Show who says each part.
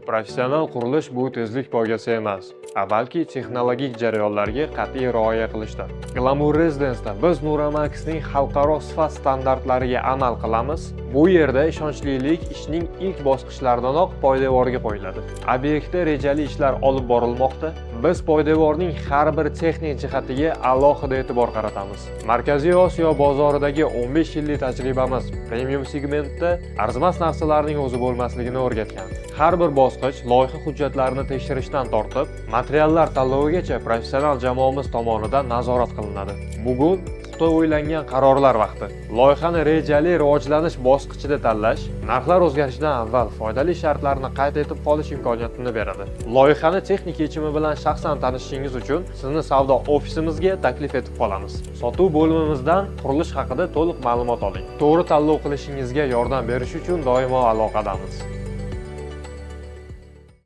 Speaker 1: Professional qurilish bu tezlik poygasi emas, balki texnologik jarayonlarga qat'iy rioya qilishdir. Glamour Residence'da biz Nuramax'ning xalqaro sifat standartlariga amal qilamiz. Bu yerda ishonchlilik ishning ilk bosqichlaridanoq poydevorga qo'yiladi. Obyektda rejali ishlar olib borilmoqda. Biz poydevorning har bir texnik jihatiga alohida e'tibor qaratamiz. Markaziy Osiyo bozoridagi 15 yillik tajribamiz premium segmentda arzimas narsalarning o'zi bo'lmasligini o'rgatgan. Har bir bosqich loyiha hujjatlarini tekshirishdan tortib, materiallar tanlovigacha professional jamoamiz tomonidan nazorat qilinadi. Bugun puxta o'ylangan qarorlar vaqti. Loyihani rejali rivojlanish bosqichida tanlash, narxlar o'zgarishidan avval foydali shartlarni qayd etib qolish imkoniyatini beradi. Loyihani texnik yechimi bilan shaxsan tanishishingiz uchun sizni savdo ofisimizga taklif etib qolamiz. Sotuv bo'limimizdan qurilish haqida to'liq ma'lumot oling. To'g'ri tanlov qilishingizga yordam berish uchun doimo aloqadamiz.